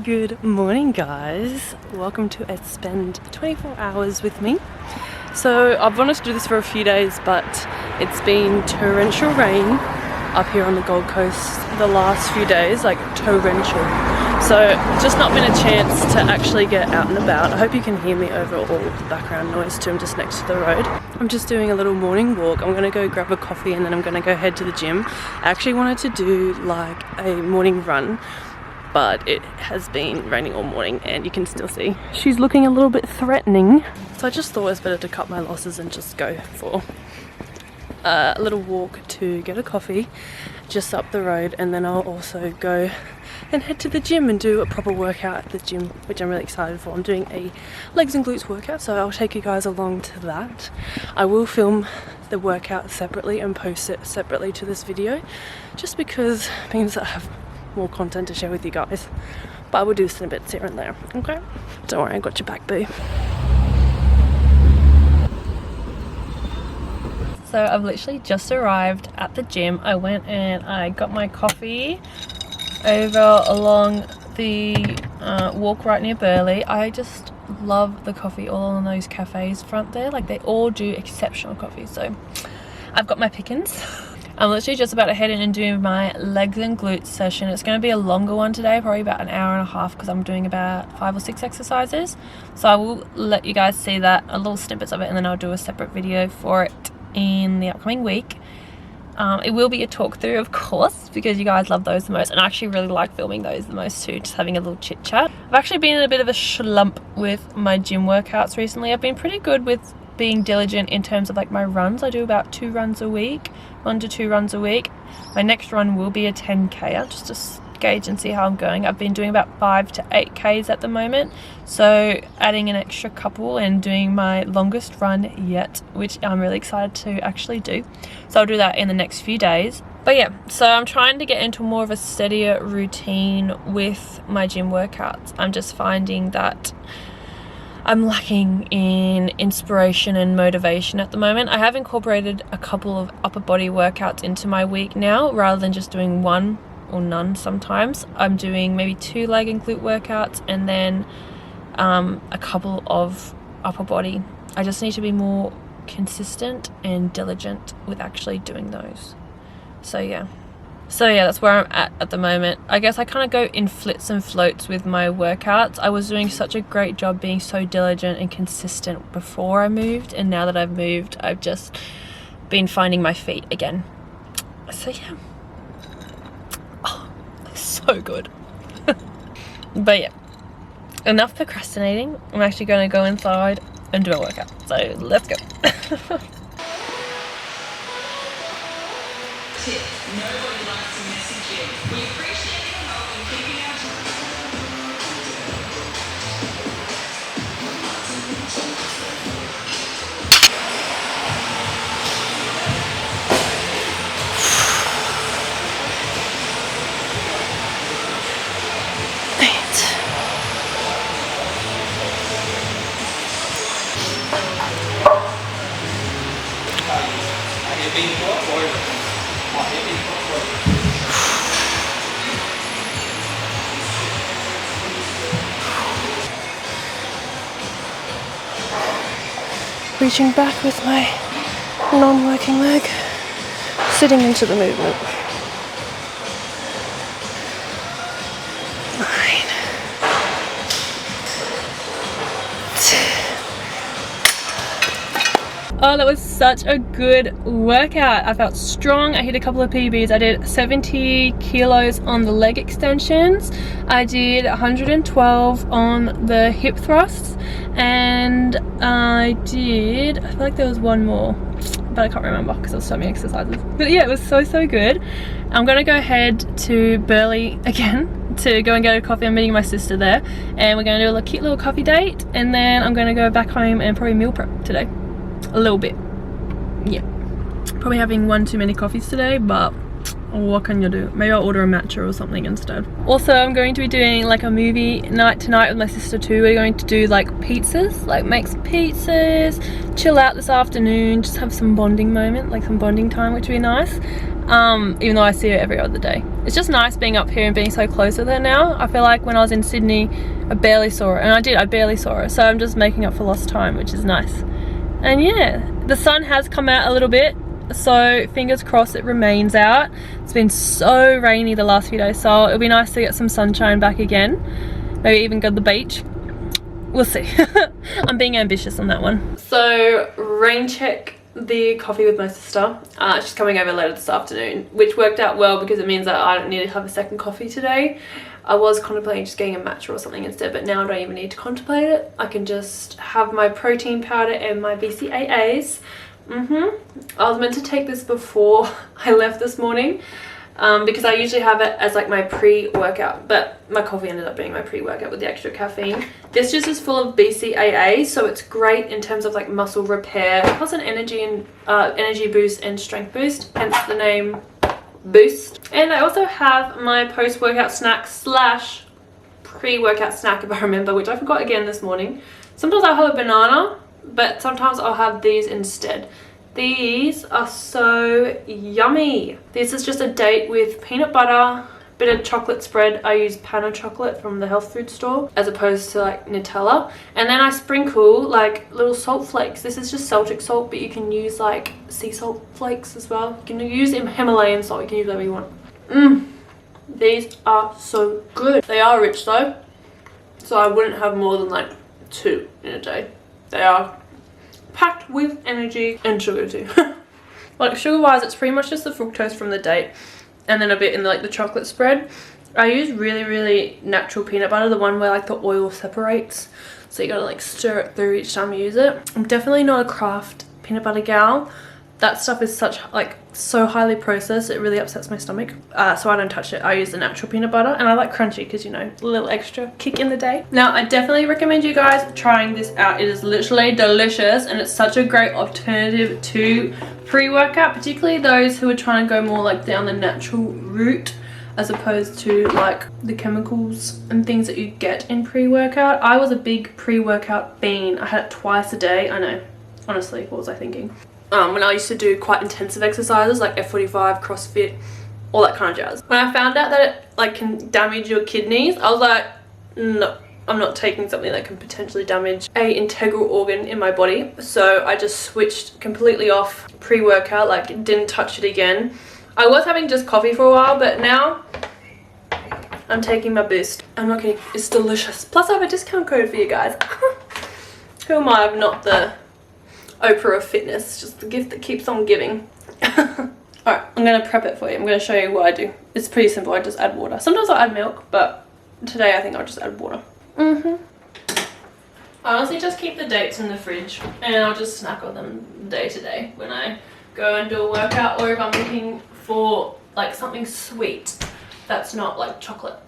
Good morning, guys. Welcome to Spend 24 Hours with me. So I've wanted to do this for a few days, but it's been torrential rain up here on the Gold Coast the last few days, like torrential. So just not been a chance to actually get out and about. I hope you can hear me over all the background noise too. I'm just next to the road. I'm just doing a little morning walk. I'm gonna go grab a coffee and then I'm gonna go head to the gym. I actually wanted to do like a morning run, but it has been raining all morning and you can still see she's looking a little bit threatening. So I just thought it was better to cut my losses and just go for a little walk to get a coffee just up the road, and then I'll also go and head to the gym and do a proper workout at the gym, which I'm really excited for. I'm doing a legs and glutes workout, so I'll take you guys along to that. I will film the workout separately and post it separately to this video, just because it means that I have more content to share with you guys. But I will do snippets here and there, okay? Don't worry, I got your back, boo. So I've literally just arrived at the gym. I went and I got my coffee over along the walk right near Burleigh. I just love the coffee all on those cafes front there. Like, they all do exceptional coffee. So I've got my pickings. I'm literally just about to head in and do my legs and glutes session. It's going to be a longer one today, probably about an hour and a half, because I'm doing about 5 or 6 exercises. So I will let you guys see that, a little snippets of it, and then I'll do a separate video for it in the upcoming week. It will be a talk through, of course, because you guys love those the most, and I actually really like filming those the most too, just having a little chit chat. I've actually been in a bit of a slump with my gym workouts recently. I've been pretty good with being diligent in terms of like my runs. I do about 2 runs a week, 1 to 2 runs a week. My next run will be a 10k, just to gauge and see how I'm going. I've been doing about 5 to 8k's at the moment, so adding an extra couple and doing my longest run yet, which I'm really excited to actually do. So I'll do that in the next few days. But yeah, so I'm trying to get into more of a steadier routine with my gym workouts. I'm just finding that I'm lacking in inspiration and motivation at the moment. I have incorporated a couple of upper body workouts into my week now, rather than just doing one or none sometimes. I'm doing maybe 2 leg and glute workouts and then a couple of upper body. I just need to be more consistent and diligent with actually doing those. So yeah, that's where I'm at the moment. I guess I kind of go in flits and floats with my workouts. I was doing such a great job being so diligent and consistent before I moved, and now that I've moved, I've just been finding my feet again. So yeah, so good. But yeah, enough procrastinating. I'm actually going to go inside and do a workout, so let's go. Nobody likes to message you. We appreciate your help in keeping our Reaching back with my non-working leg, sitting into the movement. 9, 10. Oh, that was such a good workout. I felt strong. I hit a couple of PBs. I did 70 kilos on the leg extensions. I did 112 on the hip thrusts, and I feel like there was one more, but I can't remember because there was so many exercises. But yeah, it was so good. I'm gonna go head to Burleigh again to go and get a coffee. I'm meeting my sister there, and we're gonna do a cute little coffee date, and then I'm gonna go back home and probably meal prep today a little bit. Yeah, probably having 1 too many coffees today, but what can you do? Maybe I'll order a matcha or something instead. Also, I'm going to be doing like a movie night tonight with my sister too. We're going to do like pizzas, like make some pizzas, chill out this afternoon, just have some bonding moment, like some bonding time, which would be nice. Even though I see her every other day. It's just nice being up here and being so close with her now. I feel like when I was in Sydney, I barely saw her, and I barely saw her. So I'm just making up for lost time, which is nice. And yeah, the sun has come out a little bit. So fingers crossed it remains out. It's been so rainy the last few days, so it'll be nice to get some sunshine back again. Maybe even go to the beach. We'll see. I'm being ambitious on that one. So rain check the coffee with my sister. She's coming over later this afternoon, which worked out well because it means that I don't need to have a second coffee today. I was contemplating just getting a matcha or something instead, but now I don't even need to contemplate it. I can just have my protein powder and my BCAAs. I was meant to take this before I left this morning because I usually have it as like my pre-workout, but my coffee ended up being my pre-workout with the extra caffeine. This just is full of BCAA, so it's great in terms of like muscle repair, plus an energy boost and strength boost, hence the name Boost. And I also have my post-workout snack slash pre-workout snack, if I remember, which I forgot again this morning. Sometimes I'll have a banana, but sometimes I'll have these instead. These are so yummy. This is just a date with peanut butter, bit of chocolate spread. I use Panna chocolate from the health food store as opposed to like Nutella. And then I sprinkle like little salt flakes. This is just Celtic salt, but you can use like sea salt flakes as well. You can use Himalayan salt. You can use whatever you want. These are so good. They are rich though, so I wouldn't have more than like 2 in a day. They are packed with energy and sugar too. Like sugar wise, it's pretty much just the fructose from the date and then a bit in like the chocolate spread. I use really natural peanut butter, the one where like the oil separates, so you gotta like stir it through each time you use it. I'm definitely not a Kraft peanut butter gal. That stuff is so highly processed, it really upsets my stomach. So I don't touch it. I use the natural peanut butter, and I like crunchy because, you know, a little extra kick in the day. Now, I definitely recommend you guys trying this out. It is literally delicious, and it's such a great alternative to pre-workout, particularly those who are trying to go more like down the natural route as opposed to like the chemicals and things that you get in pre-workout. I was a big pre-workout bean. I had it twice a day. I know, honestly, what was I thinking? When I used to do quite intensive exercises like F45, CrossFit, all that kind of jazz. When I found out that it like can damage your kidneys, I was like, no, I'm not taking something that can potentially damage a integral organ in my body. So I just switched completely off pre-workout, like didn't touch it again. I was having just coffee for a while, but now I'm taking my Boost. I'm not kidding, it's delicious. Plus I have a discount code for you guys. Who am I? I'm not the Oprah of fitness, just the gift that keeps on giving. Alright, I'm going to prep it for you. I'm going to show you what I do. It's pretty simple. I just add water. Sometimes I add milk, but today I think I'll just add water. I honestly just keep the dates in the fridge and I'll just snack on them day to day when I go and do a workout, or if I'm looking for like something sweet that's not like chocolate.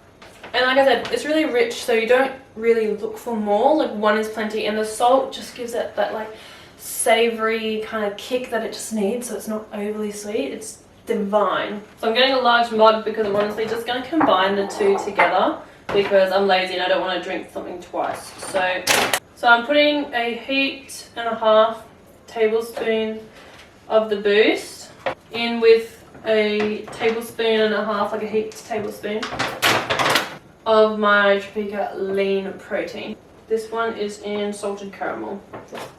And like I said, it's really rich, so you don't really look for more. Like one is plenty, and the salt just gives it that like savory kind of kick that it just needs, so it's not overly sweet. It's divine. So I'm getting a large mug because I'm honestly just going to combine the two together because I'm lazy and I don't want to drink something twice. So I'm putting a heaped and a half tablespoon of the Boost in with a tablespoon and a half, like a heaped tablespoon of my Topeka lean protein. This one is in salted caramel,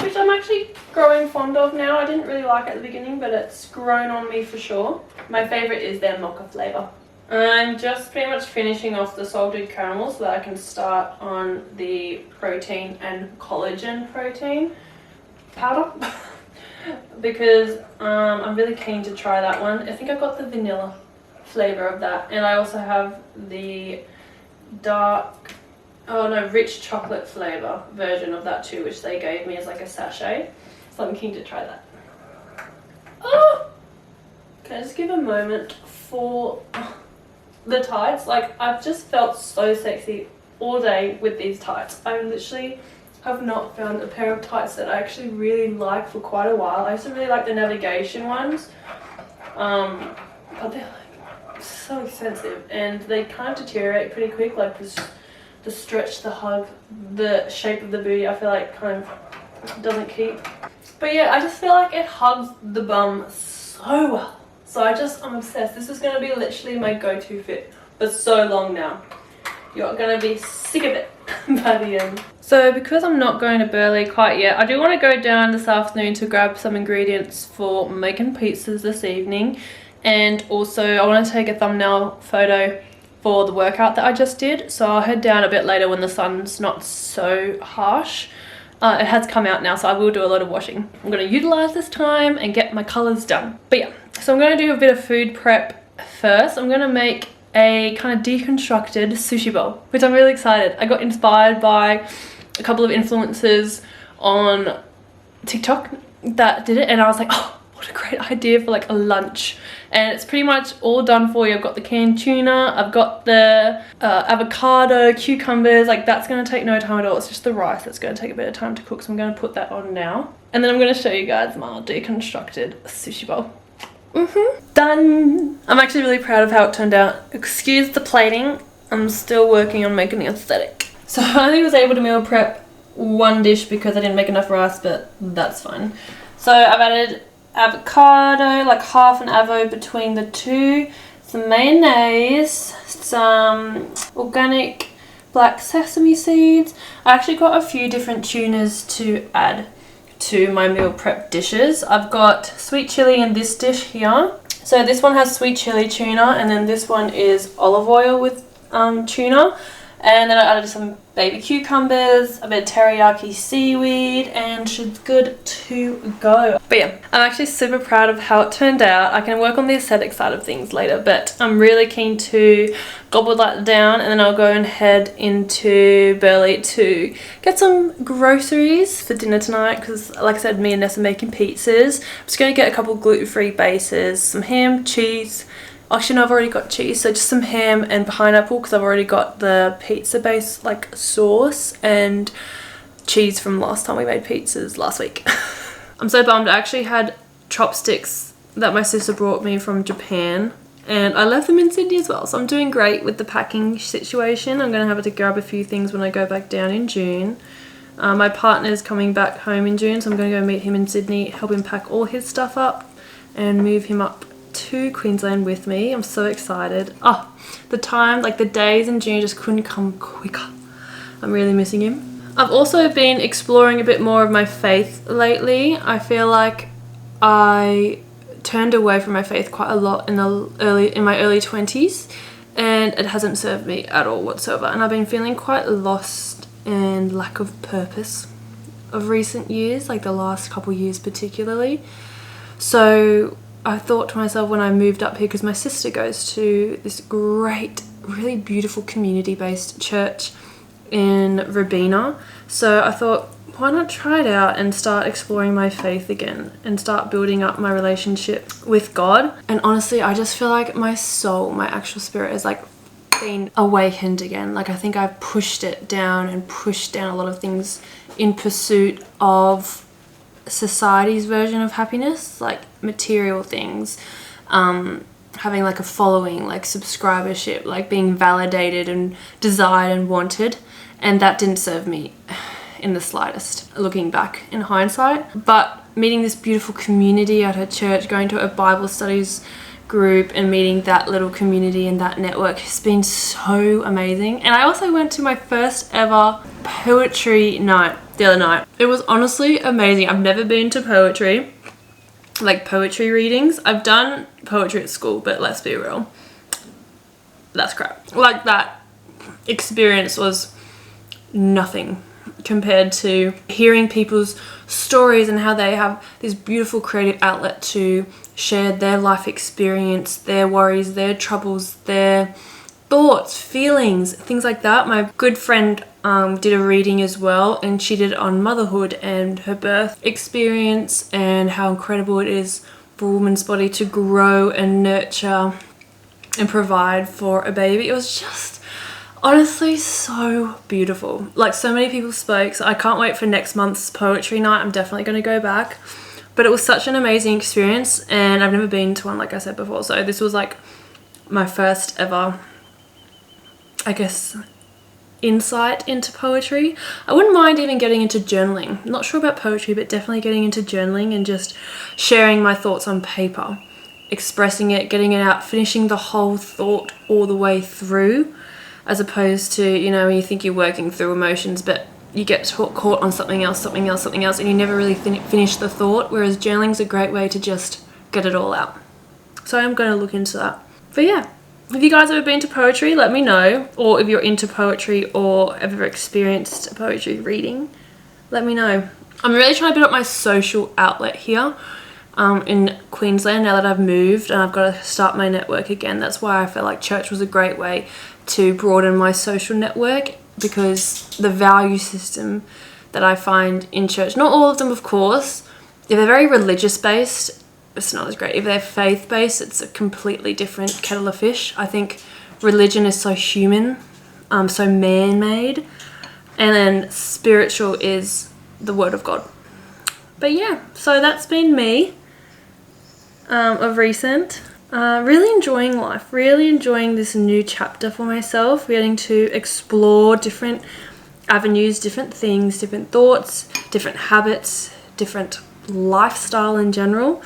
which I'm actually growing fond of now. I didn't really like it at the beginning, but it's grown on me for sure. My favorite is their mocha flavor. I'm just pretty much finishing off the salted caramel so that I can start on the protein and collagen protein powder because I'm really keen to try that one. I think I got the vanilla flavor of that, and I also have the rich chocolate flavor version of that too, which they gave me as like a sachet. So I'm keen to try that. Oh! Can I just give a moment for the tights? Like, I've just felt so sexy all day with these tights. I literally have not found a pair of tights that I actually really like for quite a while. I used to really like the navigation ones, but they're like so expensive, and they kind of deteriorate pretty quick. Like the stretch, the hug, the shape of the booty, I feel like kind of doesn't keep. But yeah, I just feel like it hugs the bum so well. So I'm obsessed. This is going to be literally my go-to fit for so long now. You're going to be sick of it by the end. So because I'm not going to Burleigh quite yet, I do want to go down this afternoon to grab some ingredients for making pizzas this evening. And also I want to take a thumbnail photo for the workout that I just did. So I'll head down a bit later when the sun's not so harsh. It has come out now, so I will do a lot of washing. I'm going to utilize this time and get my colors done. But yeah, so I'm going to do a bit of food prep first. I'm going to make a kind of deconstructed sushi bowl, which I'm really excited. I got inspired by a couple of influencers on TikTok that did it, and I was like, oh, what a great idea for like a lunch. And it's pretty much all done for you. I've got the canned tuna, I've got the avocado, cucumbers. Like, that's going to take no time at all. It's just the rice that's going to take a bit of time to cook, so I'm going to put that on now. And then I'm going to show you guys my deconstructed sushi bowl. Done. I'm actually really proud of how it turned out. Excuse the plating, I'm still working on making the aesthetic. So I only was able to meal prep one dish because I didn't make enough rice, but that's fine. So I've added avocado, like half an avo between the two, some mayonnaise, some organic black sesame seeds. I actually got a few different tunas to add to my meal prep dishes. I've got sweet chili in this dish here. So this one has sweet chili tuna, and then this one is olive oil with tuna. And then I added some baby cucumbers, a bit of teriyaki seaweed, and she's good to go. But yeah, I'm actually super proud of how it turned out. I can work on the aesthetic side of things later, but I'm really keen to gobble that down, and then I'll go and head into Burleigh to get some groceries for dinner tonight, because like I said, me and Ness are making pizzas. I'm just going to get a couple gluten-free bases, some ham, cheese. Actually, no, I've already got cheese, so just some ham and pineapple, because I've already got the pizza base like sauce and cheese from last time we made pizzas last week. I'm so bummed. I actually had chopsticks that my sister brought me from Japan, and I left them in Sydney as well, so I'm doing great with the packing situation. I'm going to have to grab a few things when I go back down in June. My partner's coming back home in June, so I'm going to go meet him in Sydney, help him pack all his stuff up and move him up to Queensland with me. I'm so excited. Oh, the time, like the days in June just couldn't come quicker. I'm really missing him. I've also been exploring a bit more of my faith lately. I feel like I turned away from my faith quite a lot in my early 20s, and it hasn't served me at all whatsoever. And I've been feeling quite lost and lack of purpose of recent years, like the last couple years particularly. So I thought to myself when I moved up here, because my sister goes to this great, really beautiful community-based church in Robina. So I thought, why not try it out and start exploring my faith again and start building up my relationship with God. And honestly, I just feel like my soul, my actual spirit is like been awakened again. Like, I think I've pushed it down and pushed down a lot of things in pursuit of society's version of happiness, like material things, having like a following, like subscribership, like being validated and desired and wanted, and that didn't serve me in the slightest, looking back in hindsight. But meeting this beautiful community at her church, going to a Bible studies group and meeting that little community and that network has been so amazing. And I also went to my first ever poetry night the other night. It was honestly amazing. I've never been to poetry, like poetry readings. I've done poetry at school, but let's be real, that's crap. Like, that experience was nothing compared to hearing people's stories and how they have this beautiful creative outlet to share their life experience, their worries, their troubles, their thoughts, feelings, things like that. My good friend did a reading as well, and she did it on motherhood and her birth experience and how incredible it is for a woman's body to grow and nurture and provide for a baby. It was just honestly so beautiful. Like, so many people spoke, so I can't wait for next month's poetry night. I'm definitely going to go back. But it was such an amazing experience, and I've never been to one, like I said before, so this was like my first ever, I guess, insight into poetry. I wouldn't mind even getting into journaling. Not sure about poetry, but definitely getting into journaling and just sharing my thoughts on paper, expressing it, getting it out, finishing the whole thought all the way through, as opposed to, you know, when you think you're working through emotions, but you get caught on something else, and you never really finish the thought, whereas journaling's a great way to just get it all out. So I'm going to look into that. But yeah, have you guys ever been to poetry? Let me know. Or if you're into poetry or ever experienced poetry reading, let me know. I'm really trying to build up my social outlet here in Queensland now that I've moved, and I've got to start my network again. That's why I felt like church was a great way to broaden my social network, because the value system that I find in church, not all of them of course, if they're very religious based, it's not as great. If they're faith based, it's a completely different kettle of fish. I think religion is so human, so man-made, and then spiritual is the word of God. But yeah, so that's been me of recent. Really enjoying life, really enjoying this new chapter for myself, getting to explore different avenues, different things, different thoughts, different habits, different lifestyle in general.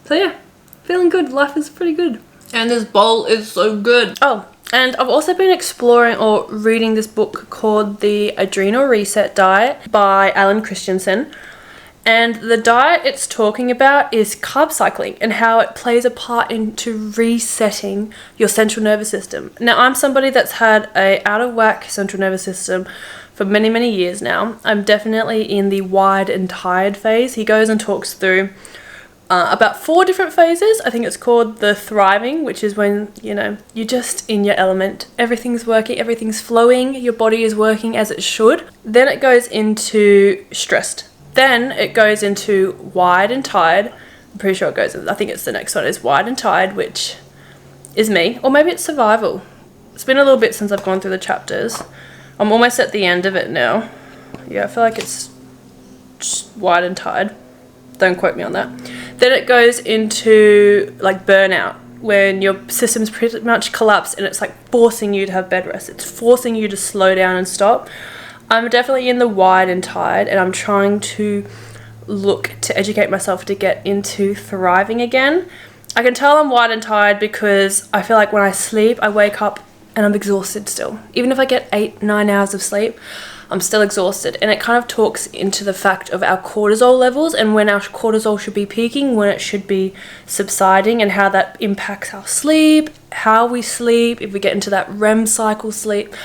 So yeah, feeling good. Life is pretty good. And this bowl is so good. Oh, and I've also been exploring or reading this book called The Adrenal Reset Diet by Alan Christensen. And the diet it's talking about is carb cycling and how it plays a part into resetting your central nervous system. Now, I'm somebody that's had a out of whack central nervous system for many, many years now. I'm definitely in the wide and tired phase. He goes and talks through about 4 different phases. I think it's called the thriving, which is when, you know, you're just in your element. Everything's working, everything's flowing, your body is working as it should. Then it goes into stressed. Then it goes into wide and tired. I'm pretty sure it goes, I think it's the next one is wide and tired, which is me. Or maybe it's survival. It's been a little bit since I've gone through the chapters. I'm almost at the end of it now. Yeah, I feel like it's just wide and tired. Don't quote me on that. Then it goes into like burnout, when your system's pretty much collapsed and it's like forcing you to have bed rest. It's forcing you to slow down and stop. I'm definitely in the wide and tired, and I'm trying to look to educate myself to get into thriving again. I can tell I'm wide and tired because I feel like when I sleep, I wake up and I'm exhausted still. Even if I get 8-9 hours of sleep, I'm still exhausted. And it kind of talks into the fact of our cortisol levels and when our cortisol should be peaking, when it should be subsiding, and how that impacts our sleep, how we sleep, if we get into that REM cycle sleep,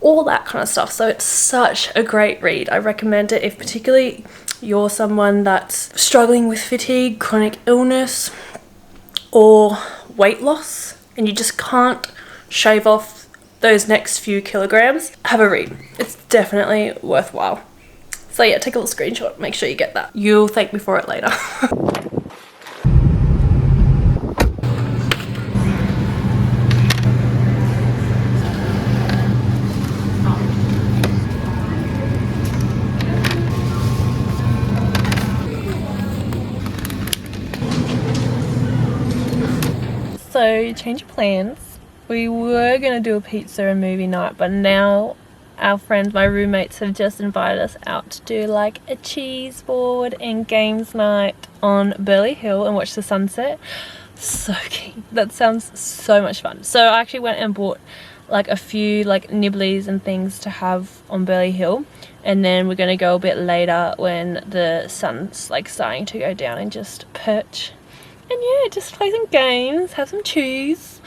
all that kind of stuff. So it's such a great read. I recommend it if particularly you're someone that's struggling with fatigue, chronic illness, or weight loss, and you just can't shave off those next few kilograms. Have a read. It's definitely worthwhile. So yeah, take a little screenshot. Make sure you get that. You'll thank me for it later. So, change of plans. We were going to do a pizza and movie night, but now our friends, my roommates, have just invited us out to do like a cheese board and games night on Burleigh Hill and watch the sunset. So keen. That sounds so much fun. So I actually went and bought like a few like nibblies and things to have on Burleigh Hill, and then we're going to go a bit later when the sun's like starting to go down and just perch. And yeah, just play some games, have some cheese,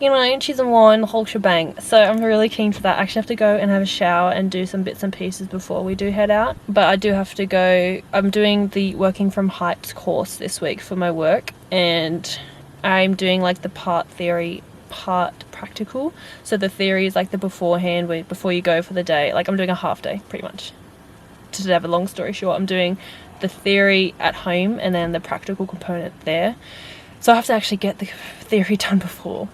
you know, cheese and wine, the whole shebang. So I'm really keen for that. I actually have to go and have a shower and do some bits and pieces before we do head out. But I do have to go. I'm doing the working from heights course this week for my work, and I'm doing like the part theory, part practical. So the theory is like the beforehand, before you go for the day. Like I'm doing a half day pretty much. To have a long story short, I'm doing the theory at home and then the practical component there. So I have to actually get the theory done before,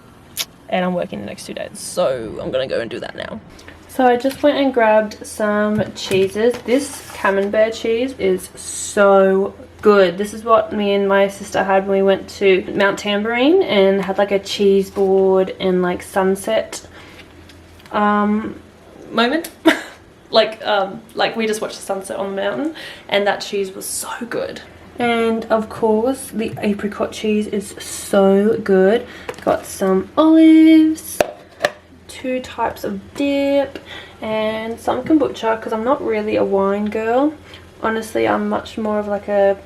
and I'm working the next 2 days, so I'm gonna go and do that now. So I just went and grabbed some cheeses. This camembert cheese is so good. This is what me and my sister had when we went to Mount Tambourine and had like a cheese board and like sunset moment. like we just watched the sunset on the mountain, and that cheese was so good. And of course the apricot cheese is so good. Got some olives, 2 types of dip, and some kombucha because I'm not really a wine girl. Honestly, I'm much more of like a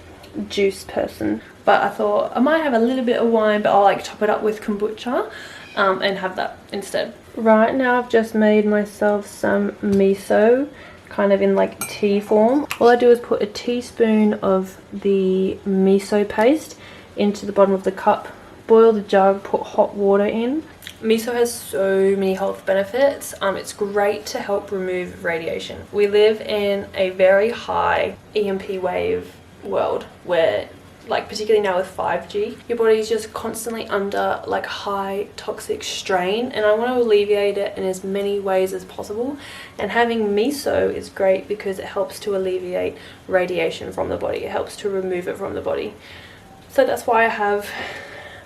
juice person, but I thought I might have a little bit of wine, but I'll like top it up with kombucha and have that instead. Right now I've just made myself some miso, kind of in like tea form. All I do is put a teaspoon of the miso paste into the bottom of the cup, boil the jug, put hot water in. Miso has so many health benefits. It's great to help remove radiation. We live in a very high EMP wave world where, like particularly now with 5G, your body is just constantly under like high toxic strain, and I want to alleviate it in as many ways as possible. And having miso is great because it helps to alleviate radiation from the body. It helps to remove it from the body. So that's why I have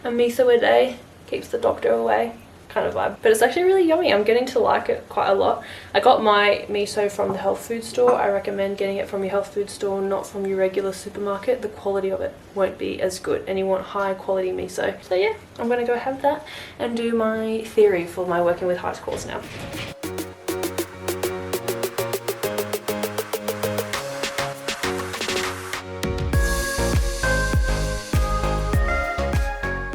a miso a day. Keeps the doctor away kind of vibe. But it's actually really yummy. I'm getting to like it quite a lot. I got my miso from the health food store. I recommend getting it from your health food store, not from your regular supermarket. The quality of it won't be as good, and you want high quality miso. So yeah, I'm gonna go have that and do my theory for my working with high schools now.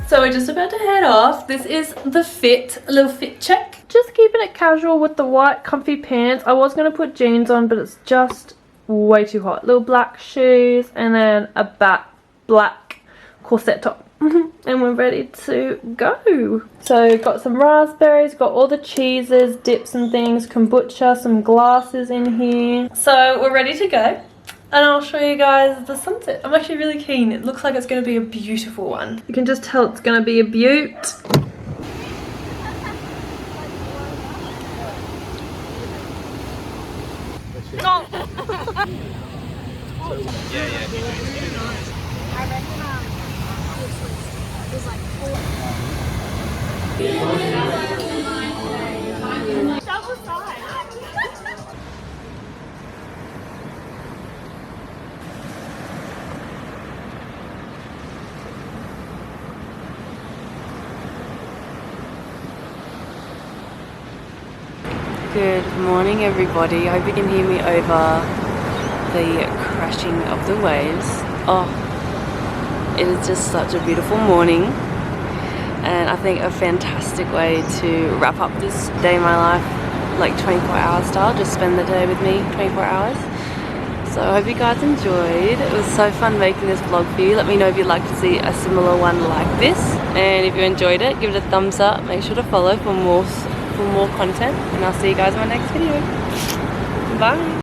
So we're just about to head off. This is the fit, a little fit check. Just keeping it casual with the white comfy pants. I was going to put jeans on, but it's just way too hot. Little black shoes and then a black corset top. And we're ready to go. So got some raspberries, got all the cheeses, dips and things, kombucha, some glasses in here. So we're ready to go. And I'll show you guys the sunset. I'm actually really keen. It looks like it's going to be a beautiful one. You can just tell it's going to be a beaut. No. Good morning everybody, I hope you can hear me over the crashing of the waves. Oh, it is just such a beautiful morning, and I think a fantastic way to wrap up this day in my life, like 24-hour style. Just spend the day with me 24 hours. So I hope you guys enjoyed. It was so fun making this vlog for you. Let me know if you'd like to see a similar one like this, and if you enjoyed it, give it a thumbs up. Make sure to follow for more content, and I'll see you guys in my next video. Bye.